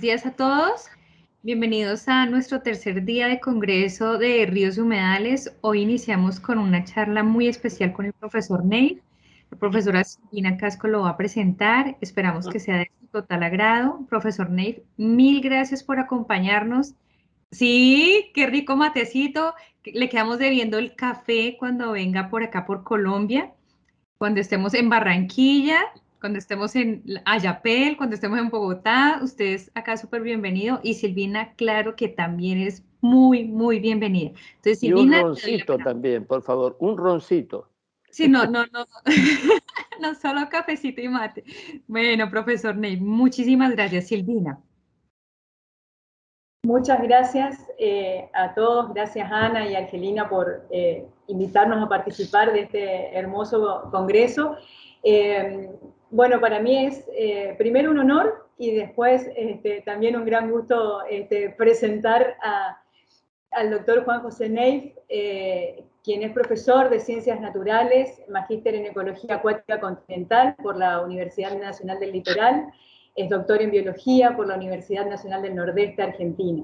días a todos. Bienvenidos a nuestro tercer día de Congreso de Ríos y Humedales. Hoy iniciamos con una charla muy especial con el profesor Ney. La profesora Silvina Casco lo va a presentar. Esperamos que sea de su total agrado. Profesor Ney, mil gracias por acompañarnos. Sí, qué rico matecito. Le quedamos debiendo el café cuando venga por acá por Colombia, cuando estemos en Barranquilla, cuando estemos en Ayapel, cuando estemos en Bogotá. Usted es acá súper bienvenido, y Silvina, claro que también es muy, muy bienvenida. Entonces, Y un Silvina, te doy la roncito palabra. también, por favor, un roncito. Sí, no, no, no, no solo cafecito y mate. Bueno, profesor Ney, muchísimas gracias, Silvina. Muchas gracias a todos, gracias Ana y Angelina por invitarnos a participar de este hermoso congreso. Bueno, para mí es primero un honor y después también un gran gusto presentar al doctor Juan José Neif, quien es profesor de Ciencias Naturales, magíster en Ecología Acuática Continental por la Universidad Nacional del Litoral, es doctor en Biología por la Universidad Nacional del Nordeste Argentina.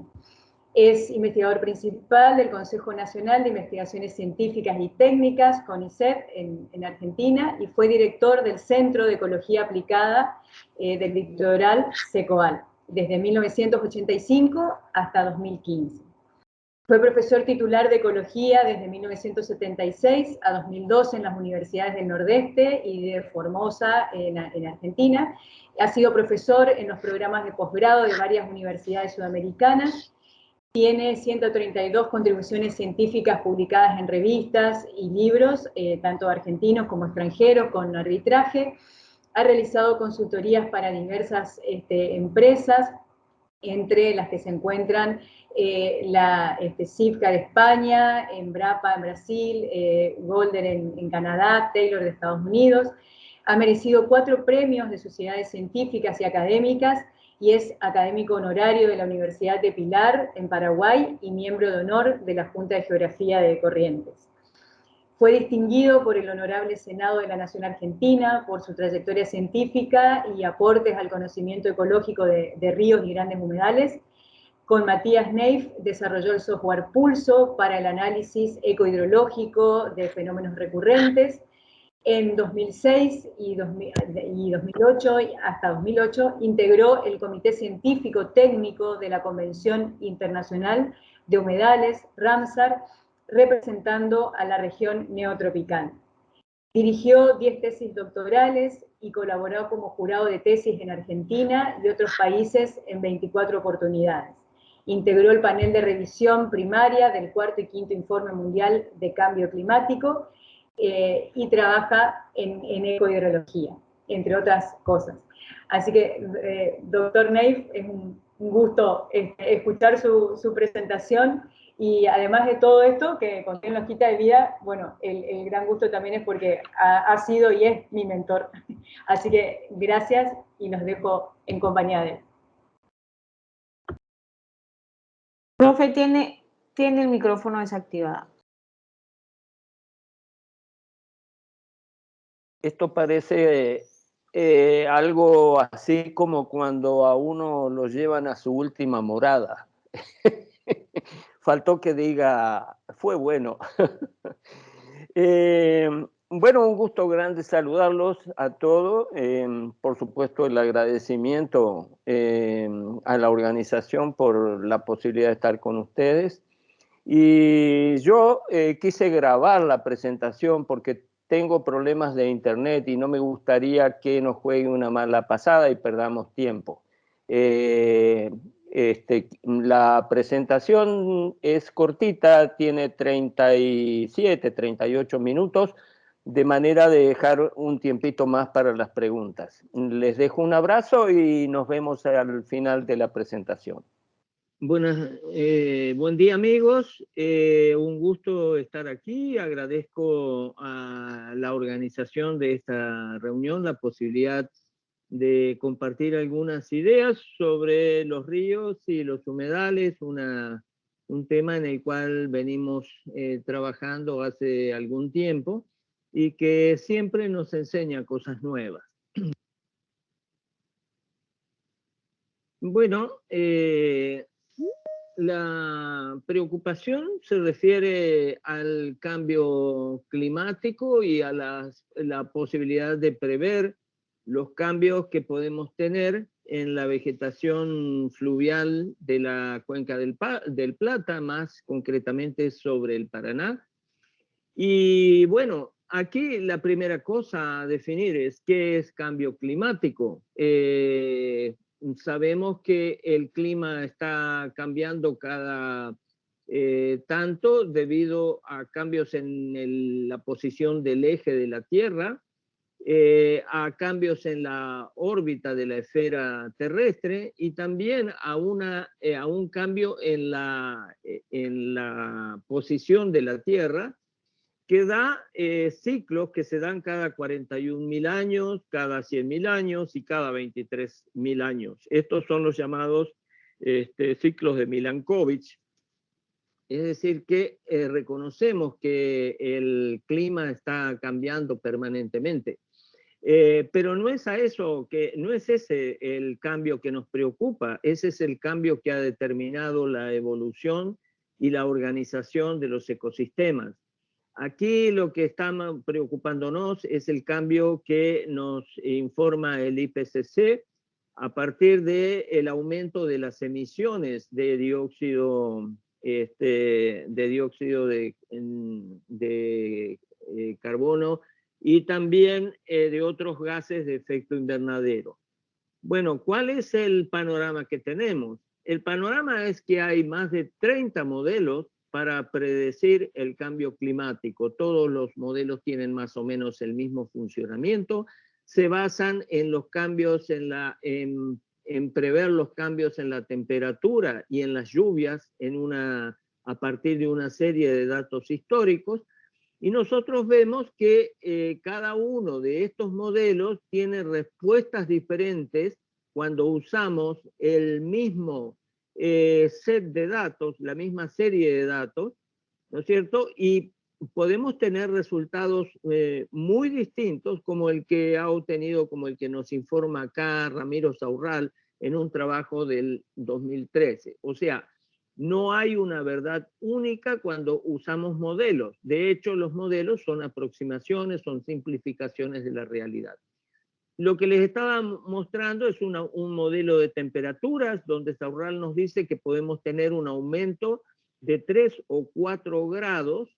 Es investigador principal del Consejo Nacional de Investigaciones Científicas y Técnicas, CONICET, en Argentina, y fue director del Centro de Ecología Aplicada del Litoral, SECOAL, desde 1985 hasta 2015. Fue profesor titular de Ecología desde 1976 a 2012 en las universidades del Nordeste y de Formosa en Argentina. Ha sido profesor en los programas de posgrado de varias universidades sudamericanas. Tiene 132 contribuciones científicas publicadas en revistas y libros, tanto argentinos como extranjeros, con arbitraje. Ha realizado consultorías para diversas empresas, entre las que se encuentran la CIFCA de España, Embrapa en Brasil, Golder en Canadá, Taylor de Estados Unidos. Ha merecido 4 premios de sociedades científicas y académicas y es académico honorario de la Universidad de Pilar en Paraguay y miembro de honor de la Junta de Geografía de Corrientes. Fue distinguido por el Honorable Senado de la Nación Argentina por su trayectoria científica y aportes al conocimiento ecológico de ríos y grandes humedales. Con Matías Neif desarrolló el software Pulso para el análisis ecohidrológico de fenómenos recurrentes. En 2006 y 2008, hasta 2008, integró el Comité Científico Técnico de la Convención Internacional de Humedales, Ramsar, representando a la región neotropical. Dirigió 10 tesis doctorales y colaboró como jurado de tesis en Argentina y otros países en 24 oportunidades. Integró el panel de revisión primaria del 4º y 5º Informe Mundial de Cambio Climático y trabaja en ecohidrología, entre otras cosas. Así que, doctor Neif, es un gusto escuchar su presentación. Y además de todo esto, que contiene una hojita de vida, bueno, el gran gusto también es porque ha sido y es mi mentor. Así que gracias y los dejo en compañía de él. Profe, tiene el micrófono desactivado. Esto parece algo así como cuando a uno lo llevan a su última morada. Faltó que diga, fue bueno. Bueno, un gusto grande saludarlos a todos. Por supuesto, el agradecimiento a la organización por la posibilidad de estar con ustedes. Y yo quise grabar la presentación porque tengo problemas de internet y no me gustaría que nos juegue una mala pasada y perdamos tiempo. La presentación es cortita, tiene 37, 38 minutos, de manera de dejar un tiempito más para las preguntas. Les dejo un abrazo y nos vemos al final de la presentación. Buen día amigos, un gusto estar aquí, agradezco a la organización de esta reunión la posibilidad de compartir algunas ideas sobre los ríos y los humedales, un tema en el cual venimos trabajando hace algún tiempo y que siempre nos enseña cosas nuevas. Bueno, la preocupación se refiere al cambio climático y a la posibilidad de prever los cambios que podemos tener en la vegetación fluvial de la cuenca del Plata, más concretamente sobre el Paraná. Y bueno, aquí la primera cosa a definir es qué es cambio climático. Sabemos que el clima está cambiando cada tanto debido a cambios en la posición del eje de la Tierra, a cambios en la órbita de la esfera terrestre y también a un cambio en la posición de la Tierra, que da ciclos que se dan cada 41.000 años, cada 100.000 años y cada 23.000 años. Estos son los llamados ciclos de Milankovitch. Es decir, que reconocemos que el clima está cambiando permanentemente. Pero no es ese el cambio que nos preocupa, ese es el cambio que ha determinado la evolución y la organización de los ecosistemas. Aquí lo que está preocupándonos es el cambio que nos informa el IPCC a partir del aumento de las emisiones de dióxido de carbono y también de otros gases de efecto invernadero. Bueno, ¿cuál es el panorama que tenemos? El panorama es que hay más de 30 modelos para predecir el cambio climático. Todos los modelos tienen más o menos el mismo funcionamiento. Se basan en los cambios, en prever los cambios en la temperatura y en las lluvias a partir de una serie de datos históricos. Y nosotros vemos que cada uno de estos modelos tiene respuestas diferentes cuando usamos el mismo set de datos, la misma serie de datos, ¿no es cierto? Y podemos tener resultados muy distintos como el que ha obtenido, como el que nos informa acá Ramiro Saurral en un trabajo del 2013. O sea, no hay una verdad única cuando usamos modelos. De hecho, los modelos son aproximaciones, son simplificaciones de la realidad. Lo que les estaba mostrando es un modelo de temperaturas, donde Saurral nos dice que podemos tener un aumento de 3 o 4 grados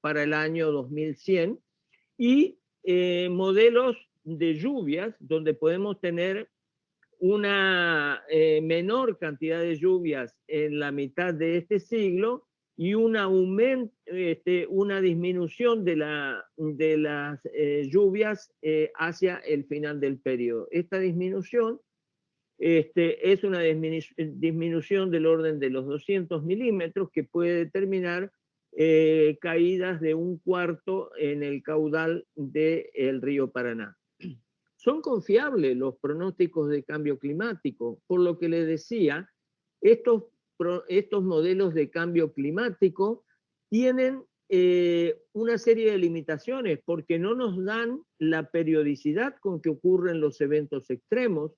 para el año 2100, y modelos de lluvias, donde podemos tener una menor cantidad de lluvias en la mitad de este siglo y una disminución de las lluvias hacia el final del periodo. Esta disminución es una disminución del orden de los 200 milímetros que puede determinar caídas de 1/4 en el caudal del río Paraná. Son confiables los pronósticos de cambio climático, por lo que les decía, estos modelos de cambio climático tienen una serie de limitaciones porque no nos dan la periodicidad con que ocurren los eventos extremos,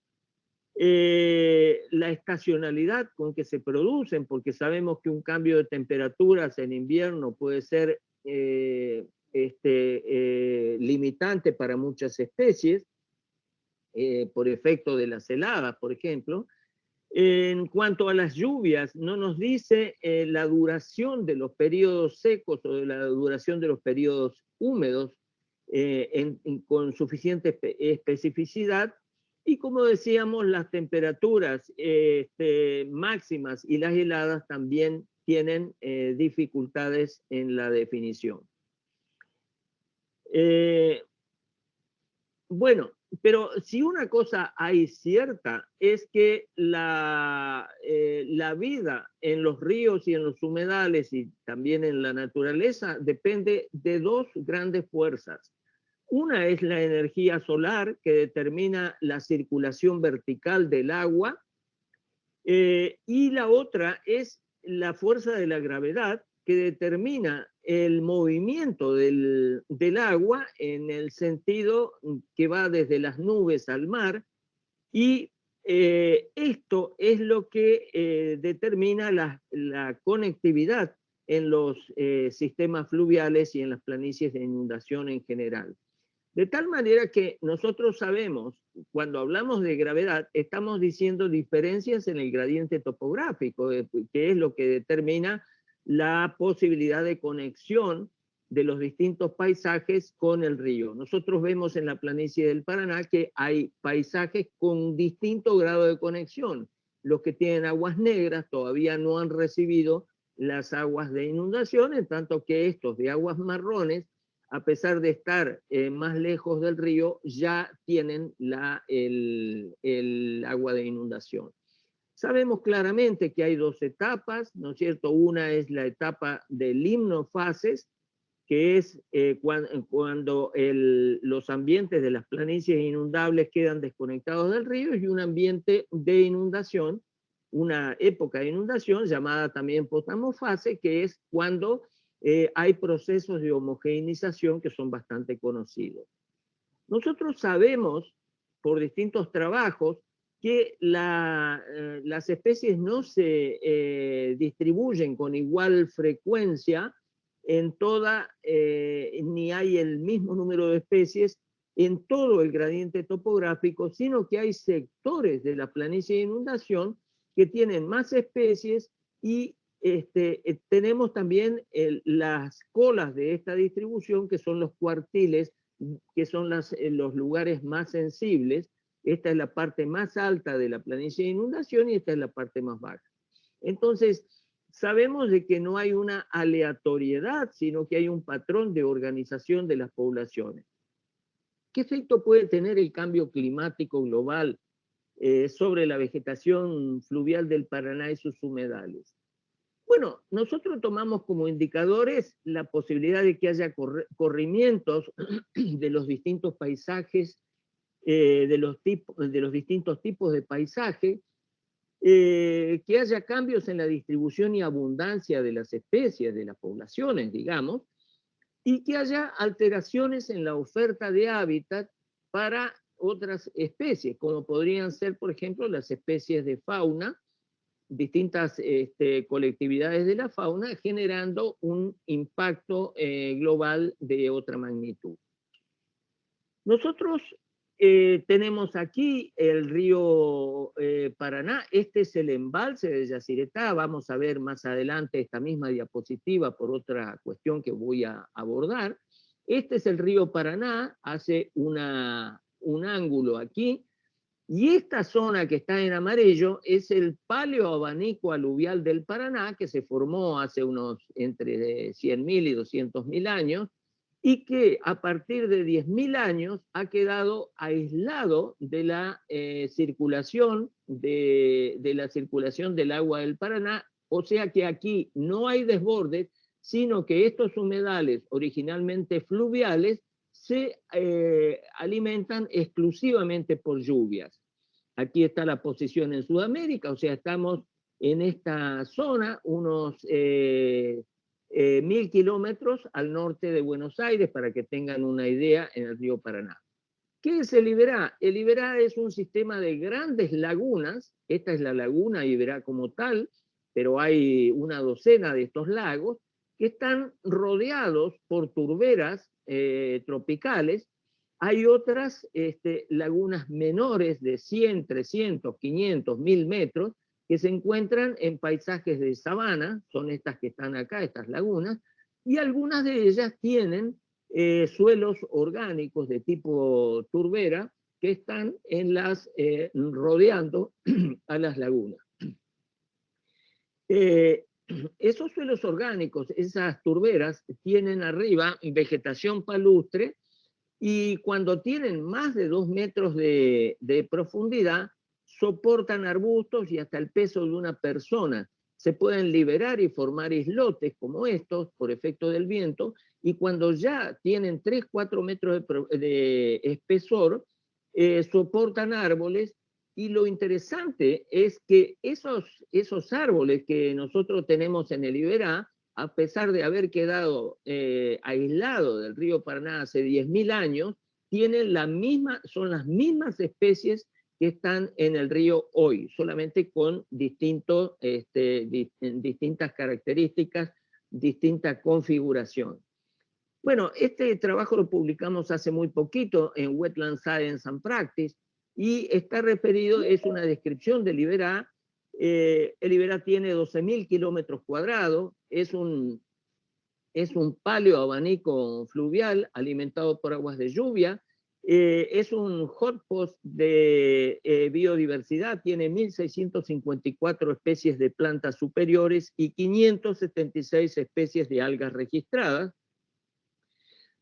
la estacionalidad con que se producen, porque sabemos que un cambio de temperaturas en invierno puede ser limitante para muchas especies, por efecto de las heladas, por ejemplo. En cuanto a las lluvias, no nos dice la duración de los periodos secos o de la duración de los periodos húmedos con suficiente especificidad. Y como decíamos, las temperaturas máximas y las heladas también tienen dificultades en la definición. Bueno, pero si una cosa hay cierta es que la vida en los ríos y en los humedales y también en la naturaleza depende de dos grandes fuerzas. Una es la energía solar, que determina la circulación vertical del agua, y la otra es la fuerza de la gravedad, que determina el movimiento del agua en el sentido que va desde las nubes al mar, y esto es lo que determina la conectividad en los sistemas fluviales y en las planicies de inundación en general. De tal manera que nosotros sabemos, cuando hablamos de gravedad, estamos diciendo diferencias en el gradiente topográfico, que es lo que determina la posibilidad de conexión de los distintos paisajes con el río. Nosotros vemos en la planicie del Paraná que hay paisajes con distinto grado de conexión. Los que tienen aguas negras todavía no han recibido las aguas de inundación, en tanto que estos de aguas marrones, a pesar de estar más lejos del río, ya tienen el agua de inundación. Sabemos claramente que hay dos etapas, ¿no es cierto? Una es la etapa del limnofases, que es cuando los ambientes de las planicies inundables quedan desconectados del río, y un ambiente de inundación, una época de inundación llamada también potamofase, que es cuando hay procesos de homogeneización que son bastante conocidos. Nosotros sabemos, por distintos trabajos, que las especies no se distribuyen con igual frecuencia en ni hay el mismo número de especies en todo el gradiente topográfico, sino que hay sectores de la planicie de inundación que tienen más especies, y tenemos también las colas de esta distribución, que son los cuartiles, que son los lugares más sensibles. Esta es la parte más alta de la planicie de inundación y esta es la parte más baja. Entonces, sabemos de que no hay una aleatoriedad, sino que hay un patrón de organización de las poblaciones. ¿Qué efecto puede tener el cambio climático global sobre la vegetación fluvial del Paraná y sus humedales? Bueno, nosotros tomamos como indicadores la posibilidad de que haya corrimientos de los distintos paisajes, de los distintos tipos de paisaje, que haya cambios en la distribución y abundancia de las especies, de las poblaciones, digamos, y que haya alteraciones en la oferta de hábitat para otras especies, como podrían ser, por ejemplo, las especies de fauna, distintas colectividades de la fauna, generando un impacto global de otra magnitud. Nosotros tenemos aquí el río Paraná. Este es el embalse de Yacyretá. Vamos a ver más adelante esta misma diapositiva por otra cuestión que voy a abordar. Este es el río Paraná, hace un ángulo aquí, y esta zona que está en amarillo es el paleoabanico aluvial del Paraná, que se formó hace unos entre 100.000 y 200.000 años, y que a partir de 10.000 años ha quedado aislado de la circulación del agua del Paraná. O sea que aquí no hay desbordes, sino que estos humedales originalmente fluviales se alimentan exclusivamente por lluvias. Aquí está la posición en Sudamérica, o sea, estamos en esta zona, unos 1.000 kilómetros al norte de Buenos Aires, para que tengan una idea, en el río Paraná. ¿Qué es el Iberá? El Iberá es un sistema de grandes lagunas. Esta es la laguna Iberá como tal, pero hay una docena de estos lagos que están rodeados por turberas tropicales. Hay otras lagunas menores de 100, 300, 500, 1.000 metros, que se encuentran en paisajes de sabana, son estas que están acá, estas lagunas, y algunas de ellas tienen suelos orgánicos de tipo turbera que están rodeando a las lagunas. Esos suelos orgánicos, esas turberas, tienen arriba vegetación palustre, y cuando tienen más de 2 metros de profundidad, soportan arbustos y hasta el peso de una persona. Se pueden liberar y formar islotes como estos por efecto del viento, y cuando ya tienen 3, 4 metros de espesor, soportan árboles. Y lo interesante es que esos árboles que nosotros tenemos en el Iberá, a pesar de haber quedado aislado del río Paraná hace 10.000 años, son las mismas especies que están en el río hoy, solamente con distintas características, distinta configuración. Bueno, este trabajo lo publicamos hace muy poquito en Wetland Science and Practice, y está referido, es una descripción del Iberá. El Iberá tiene 12.000 kilómetros cuadrados, es un paleoabanico fluvial alimentado por aguas de lluvia, es un hotspot de biodiversidad, tiene 1.654 especies de plantas superiores y 576 especies de algas registradas.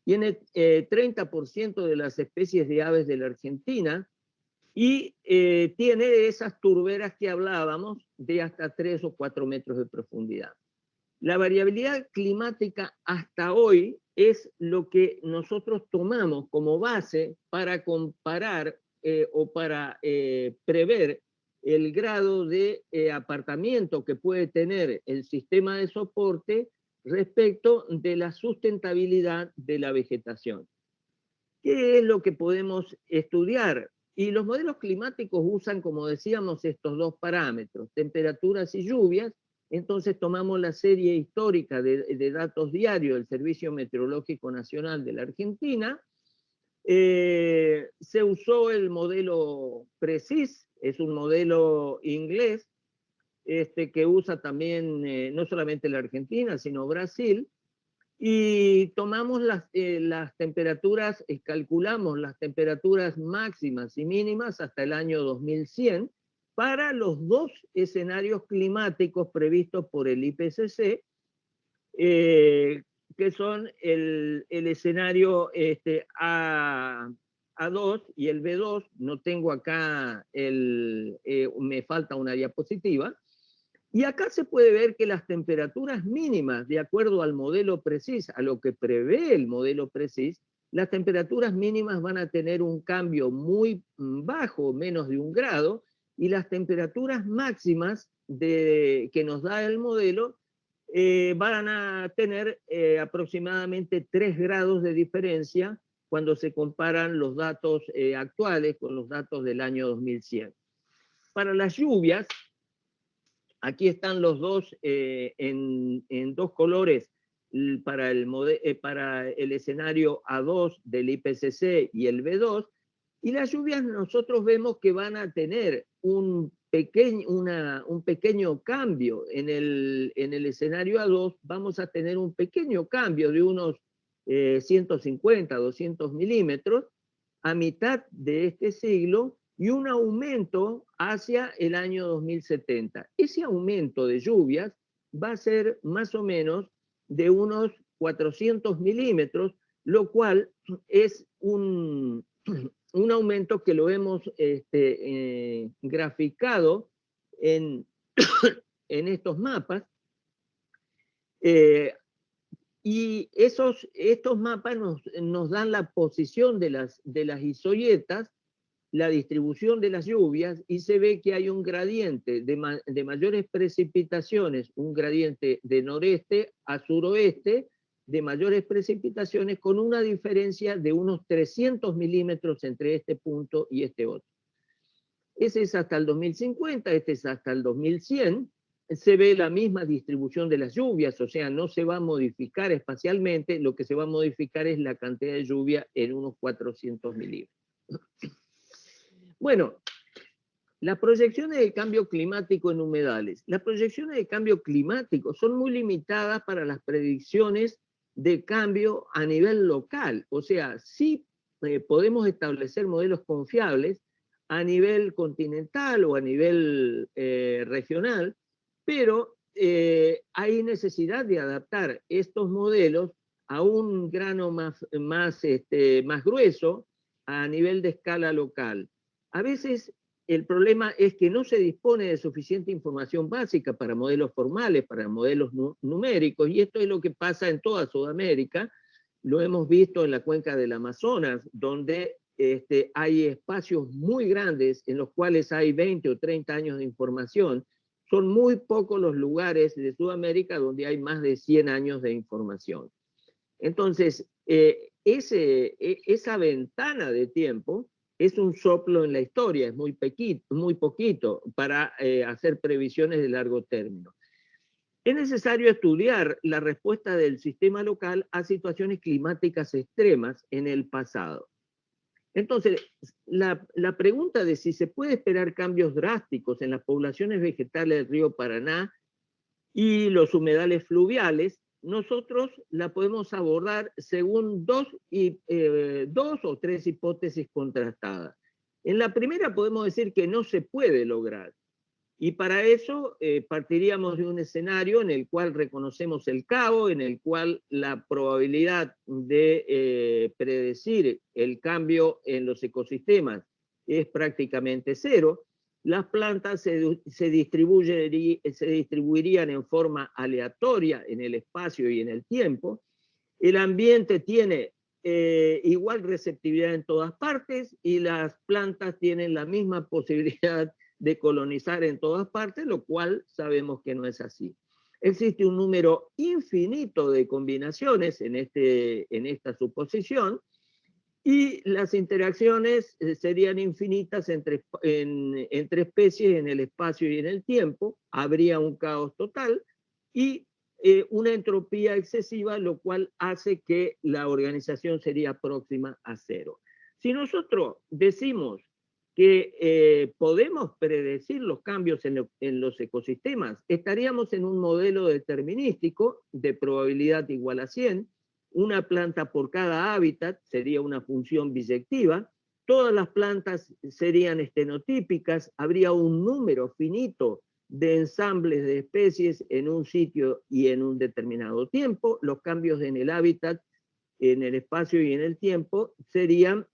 Tiene 30% de las especies de aves de la Argentina, y tiene esas turberas que hablábamos de hasta 3 o 4 metros de profundidad. La variabilidad climática hasta hoy es lo que nosotros tomamos como base para comparar o para prever el grado de apartamiento que puede tener el sistema de soporte respecto de la sustentabilidad de la vegetación. ¿Qué es lo que podemos estudiar? Y los modelos climáticos usan, como decíamos, estos dos parámetros, temperaturas y lluvias. Entonces tomamos la serie histórica de datos diarios del Servicio Meteorológico Nacional de la Argentina. Se usó el modelo PRECIS, es un modelo inglés, que usa también no solamente la Argentina, sino Brasil, y tomamos las temperaturas, calculamos las temperaturas máximas y mínimas hasta el año 2100, para los dos escenarios climáticos previstos por el IPCC, que son el escenario A2 y el B2. No tengo acá, me falta una diapositiva. Y acá se puede ver que las temperaturas mínimas, de acuerdo al modelo PRECIS, a lo que prevé el modelo PRECIS, las temperaturas mínimas van a tener un cambio muy bajo, menos de 1 grado, y las temperaturas máximas que nos da el modelo van a tener aproximadamente 3 grados de diferencia cuando se comparan los datos actuales con los datos del año 2100. Para las lluvias, aquí están los dos en dos colores para el escenario A2 del IPCC y el B2, y las lluvias nosotros vemos que van a tener un pequeño cambio. En el escenario A2 vamos a tener un pequeño cambio de unos 150, 200 milímetros a mitad de este siglo, y un aumento hacia el año 2070. Ese aumento de lluvias va a ser más o menos de unos 400 milímetros, lo cual es un aumento que lo hemos graficado en estos mapas, y estos mapas nos dan la posición de las isoyetas, la distribución de las lluvias, y se ve que hay un gradiente de mayores precipitaciones, un gradiente de noreste a suroeste, de mayores precipitaciones, con una diferencia de unos 300 milímetros entre este punto y este otro. Ese es hasta el 2050, este es hasta el 2100, se ve la misma distribución de las lluvias, o sea, no se va a modificar espacialmente, lo que se va a modificar es la cantidad de lluvia en unos 400 milímetros. Bueno, las proyecciones de cambio climático en humedales. Las proyecciones de cambio climático son muy limitadas para las predicciones de cambio a nivel local. O sea, sí podemos establecer modelos confiables a nivel continental o a nivel regional, pero hay necesidad de adaptar estos modelos a un grano más grueso a nivel de escala local. A veces el problema es que no se dispone de suficiente información básica para modelos formales, para modelos numéricos, y esto es lo que pasa en toda Sudamérica. Lo hemos visto en la cuenca del Amazonas, donde hay espacios muy grandes en los cuales hay 20 o 30 años de información. Son muy pocos los lugares de Sudamérica donde hay más de 100 años de información. Entonces, esa ventana de tiempo es un soplo en la historia, es muy poquito para hacer previsiones de largo término. Es necesario estudiar la respuesta del sistema local a situaciones climáticas extremas en el pasado. Entonces, la pregunta de si se puede esperar cambios drásticos en las poblaciones vegetales del río Paraná y los humedales fluviales, nosotros la podemos abordar según dos o tres hipótesis contrastadas. En la primera podemos decir que no se puede lograr, y para eso partiríamos de un escenario en el cual reconocemos el cabo, en el cual la probabilidad de predecir el cambio en los ecosistemas es prácticamente cero. Las plantas se distribuirían en forma aleatoria en el espacio y en el tiempo. El ambiente tiene igual receptividad en todas partes y las plantas tienen la misma posibilidad de colonizar en todas partes, lo cual sabemos que no es así. Existe un número infinito de combinaciones en esta suposición, y las interacciones serían infinitas entre especies en el espacio y en el tiempo. Habría un caos total y una entropía excesiva, lo cual hace que la organización sería próxima a cero. Si nosotros decimos que podemos predecir los cambios en los ecosistemas, estaríamos en un modelo determinístico de probabilidad igual a 100, una planta por cada hábitat sería una función biyectiva, todas las plantas serían estenotípicas, habría un número finito de ensambles de especies en un sitio y en un determinado tiempo. Los cambios en el hábitat, en el espacio y en el tiempo serían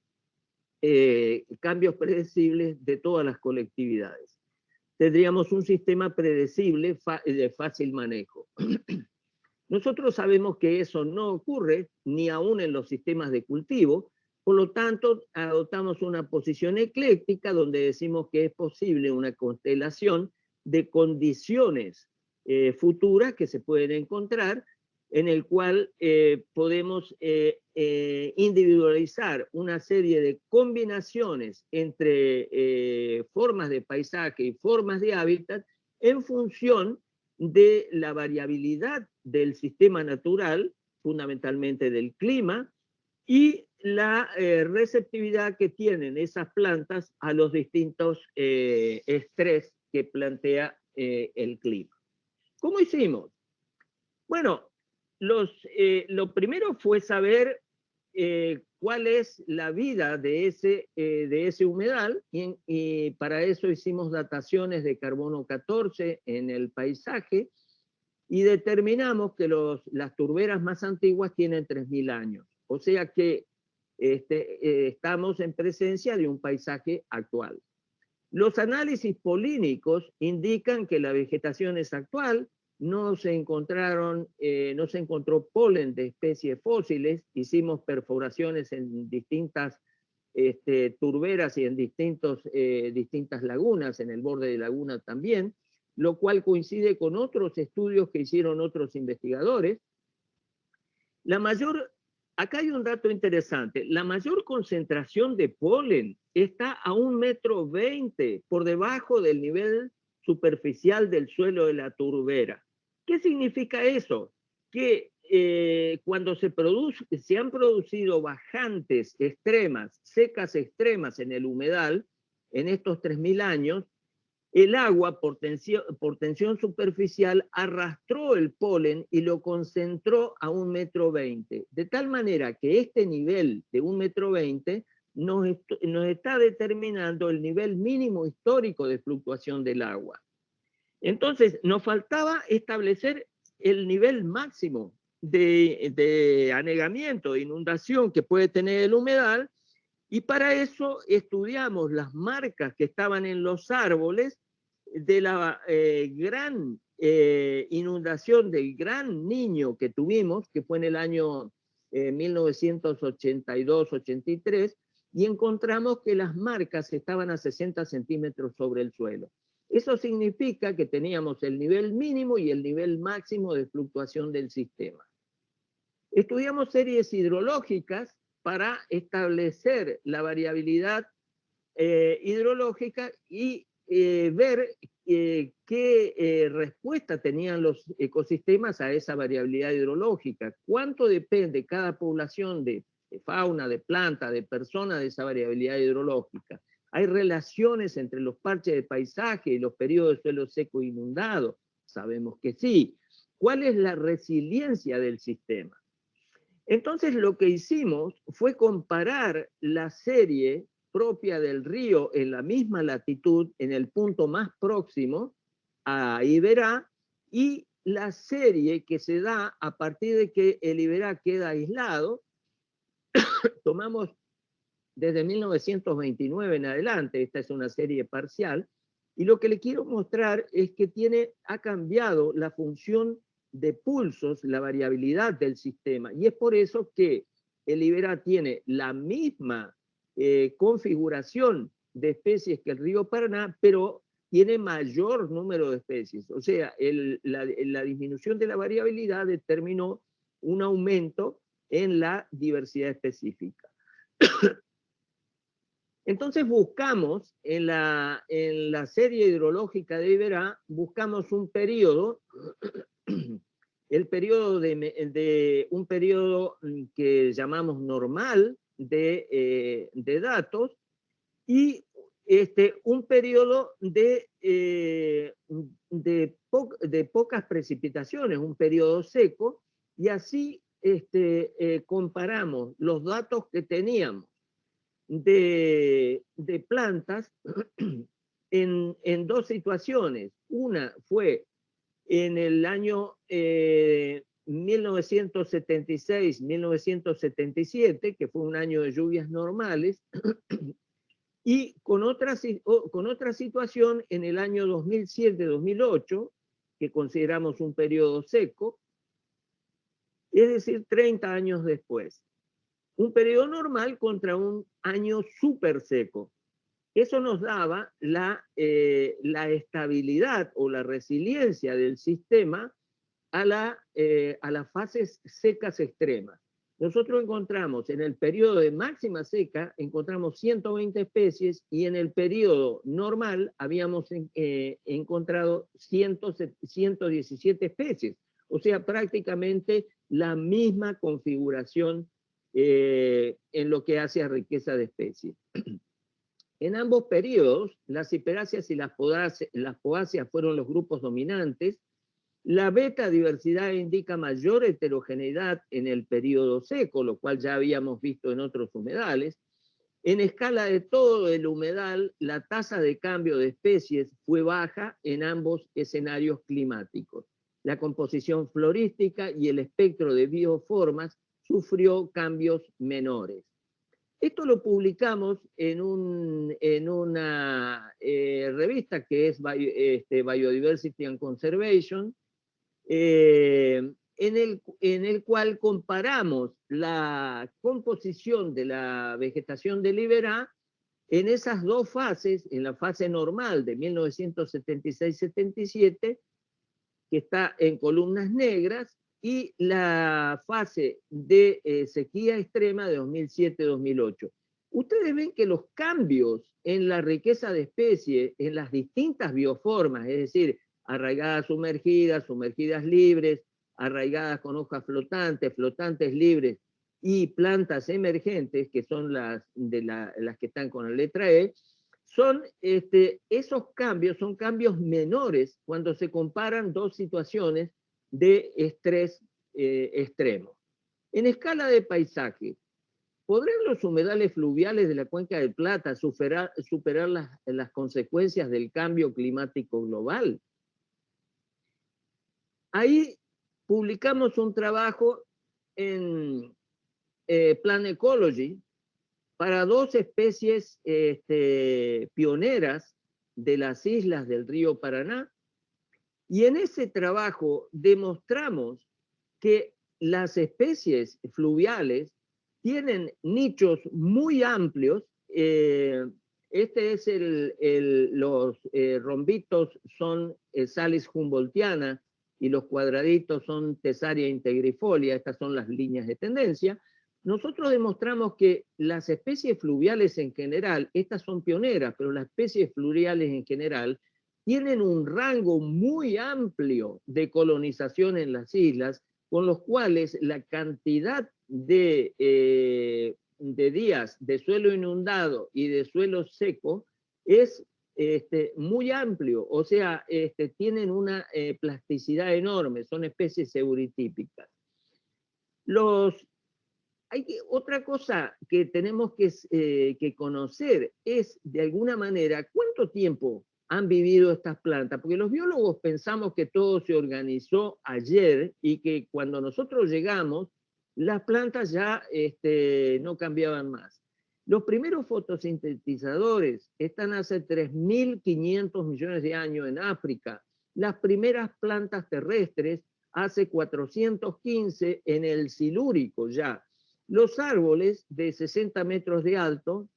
cambios predecibles de todas las colectividades. Tendríamos un sistema predecible de fácil manejo. Nosotros sabemos que eso no ocurre ni aún en los sistemas de cultivo, por lo tanto adoptamos una posición ecléctica donde decimos que es posible una constelación de condiciones futuras que se pueden encontrar, en el cual podemos individualizar una serie de combinaciones entre formas de paisaje y formas de hábitat en función de la variabilidad del sistema natural, fundamentalmente del clima, y la receptividad que tienen esas plantas a los distintos estrés que plantea el clima. ¿Cómo hicimos? Bueno, lo primero fue saber cuál es la vida de ese humedal, y para eso hicimos dataciones de carbono 14 en el paisaje, y determinamos que las turberas más antiguas tienen 3.000 años. O sea que estamos en presencia de un paisaje actual. Los análisis polínicos indican que la vegetación es actual. No se encontró polen de especies fósiles. Hicimos perforaciones en distintas turberas y en distintas lagunas, en el borde de laguna también, lo cual coincide con otros estudios que hicieron otros investigadores. Acá hay un dato interesante: la mayor concentración de polen está a 1,20 m por debajo del nivel superficial del suelo de la turbera. ¿Qué significa eso? Que cuando se han producido bajantes extremas, secas extremas en el humedal, en estos 3.000 años, el agua por tensión superficial arrastró el polen y lo concentró a 1,20 m, de tal manera que este nivel de 1,20 m nos está determinando el nivel mínimo histórico de fluctuación del agua. Entonces, nos faltaba establecer el nivel máximo de anegamiento, de inundación que puede tener el humedal, y para eso estudiamos las marcas que estaban en los árboles de la gran inundación del Gran Niño que tuvimos, que fue en el año 1982-83, y encontramos que las marcas estaban a 60 centímetros sobre el suelo. Eso significa que teníamos el nivel mínimo y el nivel máximo de fluctuación del sistema. Estudiamos series hidrológicas para establecer la variabilidad hidrológica y ver qué respuesta tenían los ecosistemas a esa variabilidad hidrológica. ¿Cuánto depende cada población de fauna, de planta, de persona de esa variabilidad hidrológica? ¿Hay relaciones entre los parches de paisaje y los periodos de suelo seco inundado? Sabemos que sí. ¿Cuál es la resiliencia del sistema? Entonces lo que hicimos fue comparar la serie propia del río en la misma latitud, en el punto más próximo a Iberá, y la serie que se da a partir de que el Iberá queda aislado. Tomamos desde 1929 en adelante, esta es una serie parcial, y lo que le quiero mostrar es que ha cambiado la función de pulsos, la variabilidad del sistema, y es por eso que el Iberá tiene la misma configuración de especies que el río Paraná, pero tiene mayor número de especies. O sea, la disminución de la variabilidad determinó un aumento en la diversidad específica. Entonces buscamos, en la serie hidrológica de Iberá, buscamos un periodo, el periodo un periodo que llamamos normal de datos, y un periodo de pocas precipitaciones, un periodo seco, y así comparamos los datos que teníamos de plantas en dos situaciones. Una fue en el año 1976-1977, que fue un año de lluvias normales, y con otra situación en el año 2007-2008, que consideramos un periodo seco, es decir, 30 años después. Un periodo normal contra un año súper seco. Eso nos daba la estabilidad o la resiliencia del sistema a las fases secas extremas. Nosotros encontramos en el periodo de máxima seca, encontramos 120 especies, y en el periodo normal habíamos encontrado 117 especies. O sea, prácticamente la misma configuración en lo que hace a riqueza de especies. En ambos periodos, las hiperáceas y las poáceas fueron los grupos dominantes. La beta diversidad indica mayor heterogeneidad en el periodo seco, lo cual ya habíamos visto en otros humedales. En escala de todo el humedal, la tasa de cambio de especies fue baja en ambos escenarios climáticos. La composición florística y el espectro de bioformas sufrió cambios menores. Esto lo publicamos en una revista que es Biodiversity and Conservation, en el cual comparamos la composición de la vegetación del Iberá en esas dos fases, en la fase normal de 1976-77, que está en columnas negras, y la fase de sequía extrema de 2007-2008. Ustedes ven que los cambios en la riqueza de especies, en las distintas bioformas, es decir, arraigadas sumergidas, sumergidas libres, arraigadas con hojas flotantes, flotantes libres, y plantas emergentes, que son las que están con la letra E, esos cambios son cambios menores cuando se comparan dos situaciones de estrés extremo. En escala de paisaje, ¿podrán los humedales fluviales de la Cuenca del Plata superar las consecuencias del cambio climático global? Ahí publicamos un trabajo en Plant Ecology para dos especies pioneras de las islas del río Paraná, y en ese trabajo demostramos que las especies fluviales tienen nichos muy amplios. Los rombitos son Salis humboldtiana y los cuadraditos son Tesaria integrifolia, estas son las líneas de tendencia, nosotros demostramos que las especies fluviales en general, estas son pioneras, pero las especies fluviales en general tienen un rango muy amplio de colonización en las islas, con los cuales la cantidad de días de suelo inundado y de suelo seco es muy amplio, o sea, tienen una plasticidad enorme, son especies eurítípicas. Otra cosa que tenemos que conocer es, de alguna manera, cuánto tiempo han vivido estas plantas, porque los biólogos pensamos que todo se organizó ayer y que cuando nosotros llegamos, las plantas ya no cambiaban más. Los primeros fotosintetizadores están hace 3.500 millones de años en África. Las primeras plantas terrestres hace 415 en el Silúrico ya. Los árboles de 60 metros de alto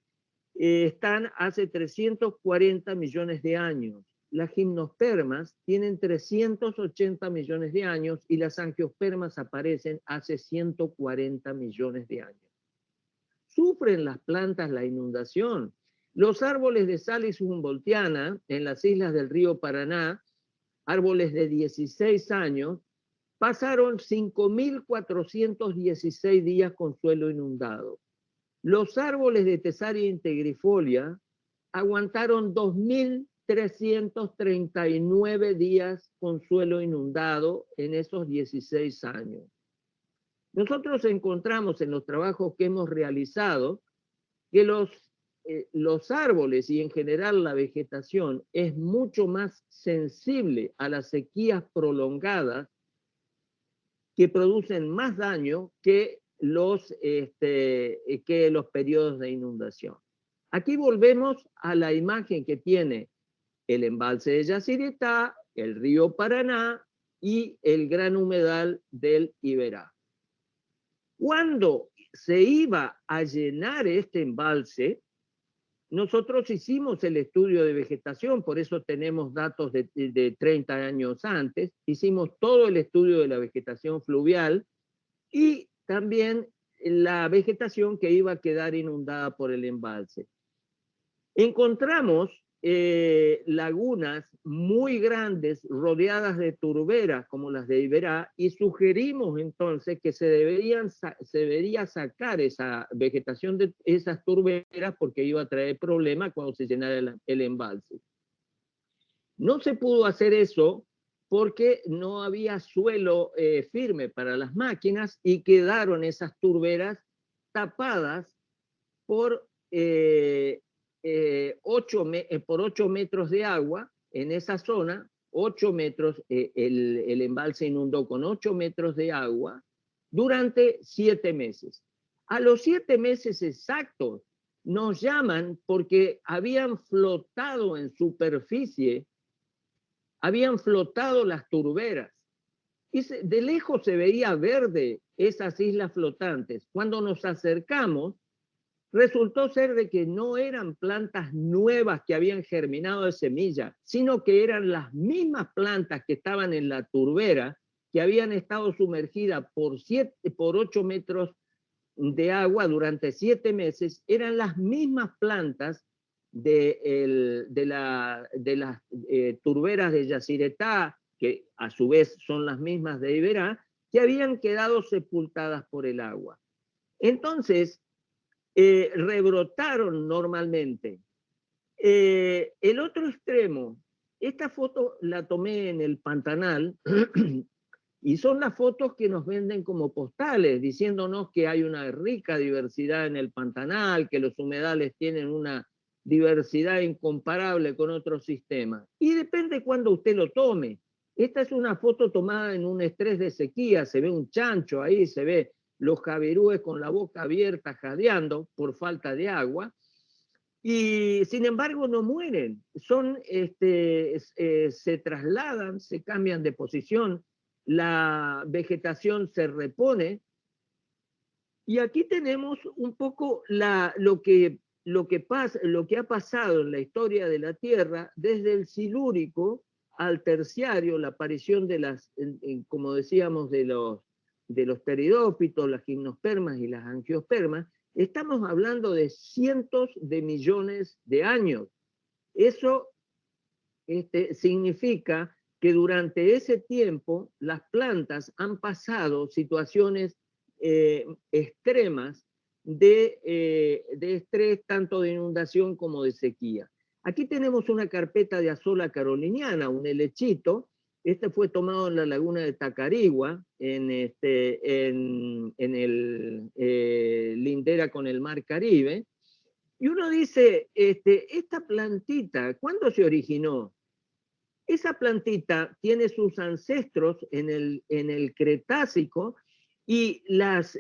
están hace 340 millones de años. Las gimnospermas tienen 380 millones de años y las angiospermas aparecen hace 140 millones de años. ¿Sufren las plantas la inundación? Los árboles de Salis humboldtiana en las islas del río Paraná, árboles de 16 años, pasaron 5.416 días con suelo inundado. Los árboles de Tesaria integrifolia aguantaron 2.339 días con suelo inundado en esos 16 años. Nosotros encontramos en los trabajos que hemos realizado que los árboles y en general la vegetación es mucho más sensible a las sequías prolongadas que producen más daño que los periodos de inundación. Aquí volvemos a la imagen que tiene el embalse de Yacyretá, el río Paraná y el gran humedal del Iberá. Cuando se iba a llenar este embalse, nosotros hicimos el estudio de vegetación, por eso tenemos datos de 30 años antes, hicimos todo el estudio de la vegetación fluvial y también la vegetación que iba a quedar inundada por el embalse. Encontramos lagunas muy grandes rodeadas de turberas como las de Iberá y sugerimos entonces que se debería sacar esa vegetación de esas turberas porque iba a traer problemas cuando se llenara el embalse. No se pudo hacer eso porque no había suelo firme para las máquinas y quedaron esas turberas tapadas por 8 metros de agua en esa zona, 8 metros, el embalse inundó con 8 metros de agua durante 7 meses. A los 7 meses exactos nos llaman porque habían flotado en superficie, habían flotado las turberas. Y de lejos se veía verde esas islas flotantes. Cuando nos acercamos, resultó ser de que no eran plantas nuevas que habían germinado de semilla, sino que eran las mismas plantas que estaban en la turbera, que habían estado sumergidas por 8 metros de agua durante 7 meses, eran las mismas plantas de las turberas de Yacyretá, que a su vez son las mismas de Iberá, que habían quedado sepultadas por el agua. Entonces, rebrotaron normalmente. El otro extremo, esta foto la tomé en el Pantanal y son las fotos que nos venden como postales, diciéndonos que hay una rica diversidad en el Pantanal, que los humedales tienen una diversidad incomparable con otros sistemas. Y depende cuándo usted lo tome. Esta es una foto tomada en un estrés de sequía, se ve un chancho ahí, se ve los javirúes con la boca abierta jadeando por falta de agua, y sin embargo no mueren, se trasladan, se cambian de posición, la vegetación se repone, y aquí tenemos un poco lo que ha pasado en la historia de la Tierra desde el Silúrico al Terciario, la aparición de como decíamos, de de los pteridófitos, las gimnospermas y las angiospermas, estamos hablando de cientos de millones de años. Eso significa que durante ese tiempo las plantas han pasado situaciones extremas de estrés, tanto de inundación como de sequía. Aquí tenemos una carpeta de Azolla caroliniana, un helechito. Este fue tomado en la laguna de Tacarigua, en el lindera con el mar Caribe. Y uno dice, esta plantita, ¿cuándo se originó? Esa plantita tiene sus ancestros en el Cretácico, y los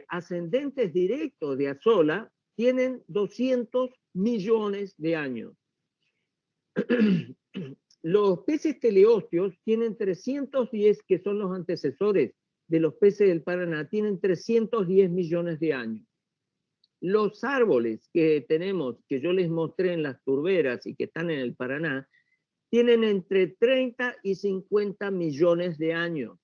ascendentes directos de Azolla tienen 200 millones de años. Los peces teleosteos tienen 310, que son los antecesores de los peces del Paraná, tienen 310 millones de años. Los árboles que tenemos, que yo les mostré en las turberas y que están en el Paraná, tienen entre 30 y 50 millones de años.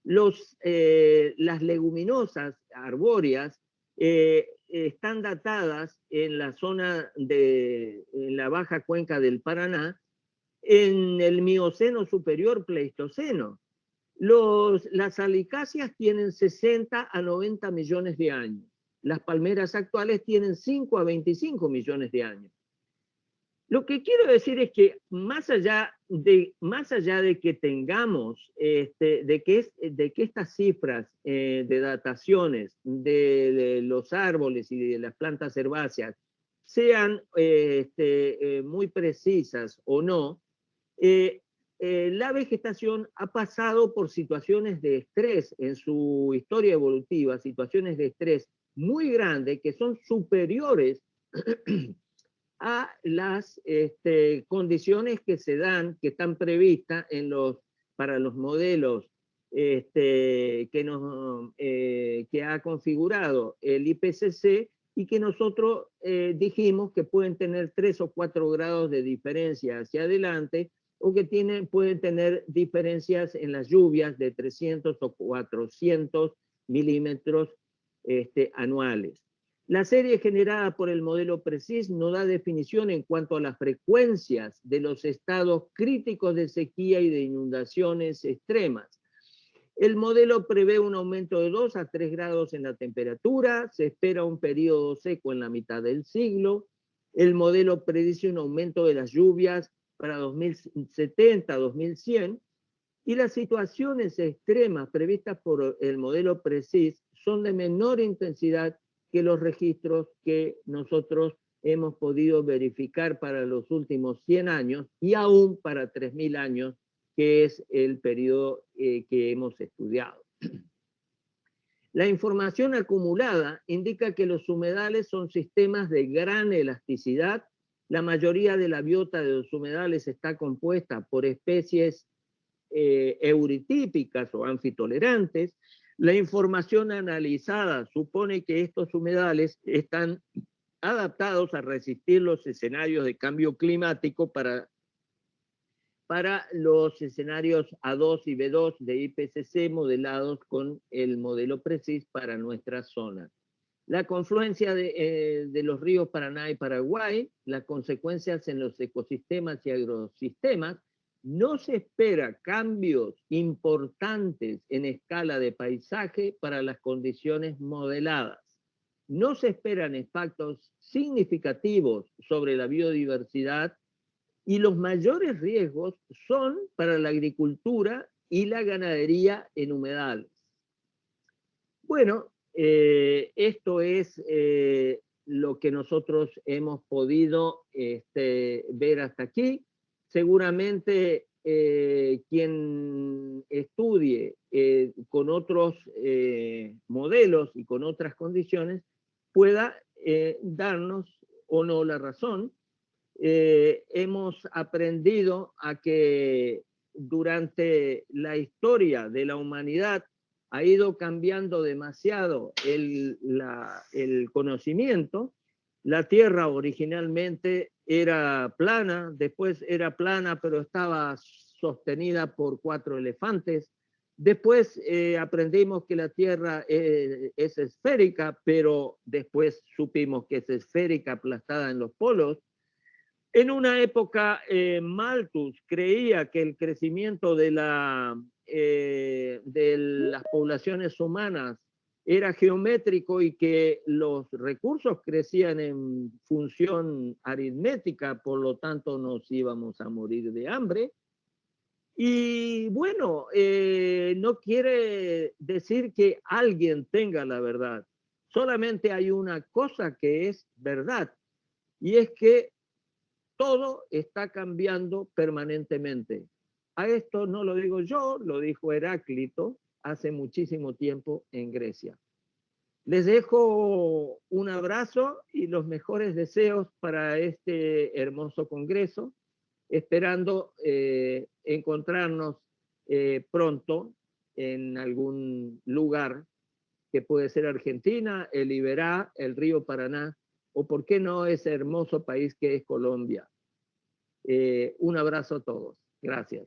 Las leguminosas arbóreas están datadas en la zona en la baja cuenca del Paraná, en el Mioceno superior Pleistoceno. Las alicáceas tienen 60 a 90 millones de años. Las palmeras actuales tienen 5 a 25 millones de años. Lo que quiero decir es que más allá de que tengamos, de que estas cifras de dataciones de los árboles y de las plantas herbáceas sean muy precisas o no, la vegetación ha pasado por situaciones de estrés en su historia evolutiva, situaciones de estrés muy grandes que son superiores a las condiciones que se dan, que están previstas para los modelos que ha configurado el IPCC, y que nosotros dijimos que pueden tener 3 o 4 grados de diferencia hacia adelante, o que pueden tener diferencias en las lluvias de 300 o 400 milímetros anuales. La serie generada por el modelo PRECIS no da definición en cuanto a las frecuencias de los estados críticos de sequía y de inundaciones extremas. El modelo prevé un aumento de 2 a 3 grados en la temperatura, se espera un periodo seco en la mitad del siglo. El modelo predice un aumento de las lluvias para 2070, 2100, y las situaciones extremas previstas por el modelo PRECIS son de menor intensidad que los registros que nosotros hemos podido verificar para los últimos 100 años y aún para 3000 años, que es el periodo que hemos estudiado. La información acumulada indica que los humedales son sistemas de gran elasticidad. La mayoría de la biota de los humedales está compuesta por especies euritípicas o anfitolerantes. La información analizada supone que estos humedales están adaptados a resistir los escenarios de cambio climático para los escenarios A2 y B2 de IPCC modelados con el modelo PRECIS para nuestra zona. La confluencia de los ríos Paraná y Paraguay, las consecuencias en los ecosistemas y agrosistemas. No se espera cambios importantes en escala de paisaje para las condiciones modeladas. No se esperan impactos significativos sobre la biodiversidad, y los mayores riesgos son para la agricultura y la ganadería en humedales. Bueno, esto es lo que nosotros hemos podido ver hasta aquí. Seguramente quien estudie con otros modelos y con otras condiciones pueda darnos o no la razón. Hemos aprendido a que durante la historia de la humanidad ha ido cambiando demasiado el conocimiento. La Tierra originalmente era plana, después era plana, pero estaba sostenida por 4 elefantes. Después aprendimos que la Tierra es esférica, pero después supimos que es esférica aplastada en los polos. En una época, Malthus creía que el crecimiento de las poblaciones humanas era geométrico y que los recursos crecían en función aritmética, por lo tanto nos íbamos a morir de hambre. Y bueno, no quiere decir que alguien tenga la verdad. Solamente hay una cosa que es verdad, y es que todo está cambiando permanentemente. A esto no lo digo yo, lo dijo Heráclito hace muchísimo tiempo en Grecia. Les dejo un abrazo y los mejores deseos para este hermoso congreso, esperando encontrarnos pronto en algún lugar que puede ser Argentina, el Iberá, el río Paraná, o por qué no ese hermoso país que es Colombia. Un abrazo a todos. Gracias.